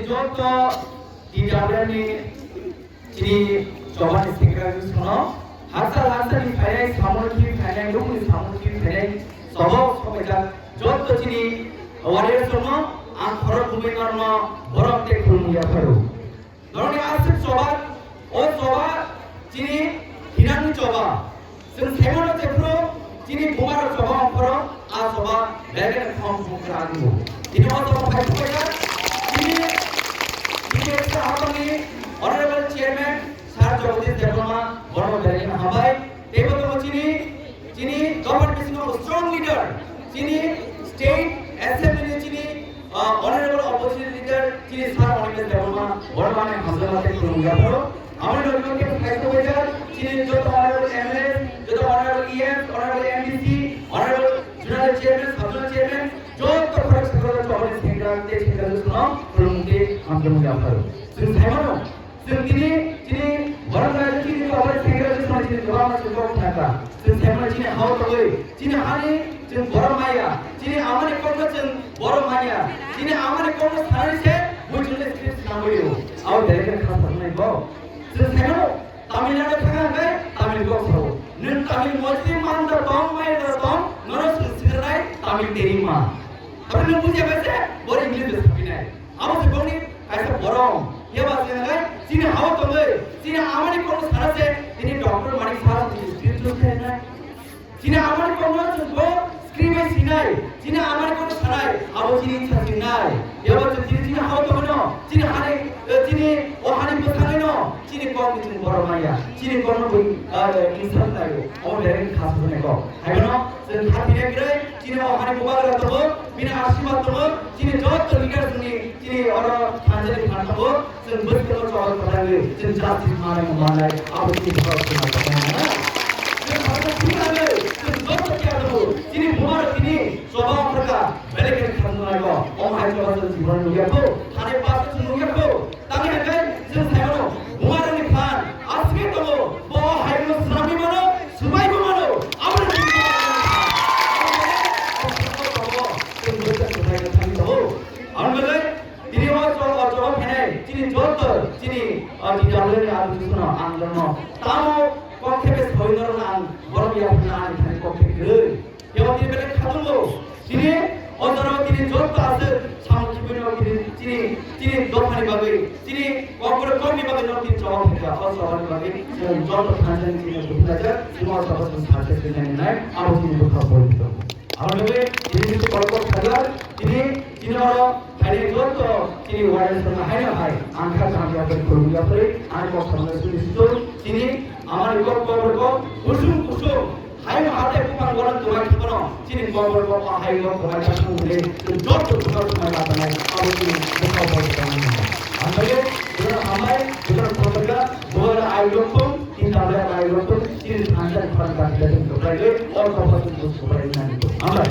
যত DW니 지니 저번에 생각했으나 하사하사니 파이나이 사모르키 파이나이 루무니 사모르키 파이나이 서버 서버자 저또 지니 와리에서마 안 걸어 구매가마 버럭대 굴무야 바로 너네 아스 저바 오 저바 지니 비난이 저바ซึ่ง 세번째 프로 지니 도마로 저바 프로 아 저바 내게는 처음 보기로 아니고 지니 어떤 발표가 지니 이게 하더니 Honorable Chairman Sir Jagdish Devarma বড় দেরিন হাবাই দেবতম যিনি গভর্নমেন্ট অফ স্ট্রং লিডার যিনি স্টেট অ্যাসেম্বলি যিনি অনারেবল অপোজিশন লিডার যিনি স্যার অনিমেষ দেবর্মা বড় মানে হামলাতে করুঙ্গা পড়ো আমার লোককে ফাইট হয়ে যায় যিনি যত অনারেবল এমএলএ যত honourable EM honourable MDC honourable general chairman subject chairman যত ফরক সকলের জবাবে সেক্রেটারি সেক্রেটারি শুনো করুঙ্গে হামলাতে আপারোซึ่ง 사이먼은ซึ่ง যিনি বড় রাজনীতি আবার সেক্রেটারি শুনো যিনি জবাব সুযোগ থাকাซึ่ง 사이먼은 যিনি হাও তবে যিনি হানি যিনি বড় মাইয়া যিনি আমারে কোন বড় মাইয়া যিনি আমারে কোন স্থানে বুঝলে স্ক্রিপ্ট নামইও আও দেরেকে খাস নাই গোซึ่ง 사이먼은 তামিলনাড়ু থাকা গায় তামিল গো খাও 는 তামিল মজদি মানদা দম মাইদা দম নরস সিরাই তামিল তেরিমা আপনি বুঝে গেছে বড় ইংলিশ থাকি নাই আমাদের কোনি কাছে বড় ये बात है जिने हाव तंगे जिने आमानी कोन सारासे जिने डॉक्टर मानिक सारा स्क्रिप्ट लिखे ना जिने आमानी कोन जो स्क्रिप्ट सिनाय जिने आमानी कोन साराय आबो जिने इच्छा सिनाय ये बात जिने हाव तंगे न जिने हाने जिने ओ हाने बसाने न जिने कोन जिने बड़ माया जिने कोन इंसान तायो ओ लेरेन खास होने को है न जों खातिरे गिरे जिने ओ हाने मुबारक तबो बिना आशीर्वाद तबो जिने जत लिगार सुनि जिने और थांजले फाटबो जों बोसोर चल खालायो जों जाति माने मानाय आबोनि भाव खालामो जों भाषा सिनायो जों जत क्यादबो जिने मुबारक जिने स्वभाव प्रकार बेलेग खालामनायको ओ हायजो जीवन नुयाको थाने पास नुयाको तानि हाय जों सायनो मुबारकनि फान आजके तबो बो हायनो सामि मानो सुबायबो मानो आबोनि आंगले दिनेवा जब फेने जिनि जत जिनि दिजालनि आलु सुना आंगनो तामो कखेबे सयनरन आं बरबिया फना आं थाने कखेगै एवा दिने बेले खादुंगो दिने अजरा दिने जत आसे सामखिबनो जिनि दफानि बागै जिनि कखर कमनि बागै नति जवाब फेका असवानि बागै जों जत थानजन जिनि बुझाजा सिमा सबस साथे दिनै नाय आरो जिनि दुख पड़ितो आरोले जिनि कलक खाला जिनि जिनरो हाय जत जिनि वायरस ना हाय ना हाय आंखा कांखा पे खुलुया परे आइ को सामने सुनिस्तो जिनि आमार को कबर को कुसुम कुसुम हाय हाते कुमान गरन तुम्हार खबनो जिनि कबर को हाय को तुम्हार कांखुले जत तुम्हार तुम्हार बात नाय आरो जिनि दुख पड़ितो आंगले जोरा हाय जोरा खबरगा बोरा आइ लोको तीन ताबला आइ लोको जिनि थांजा फरक काटले तो प्राइले और कबर को सुपारी नानी আমরা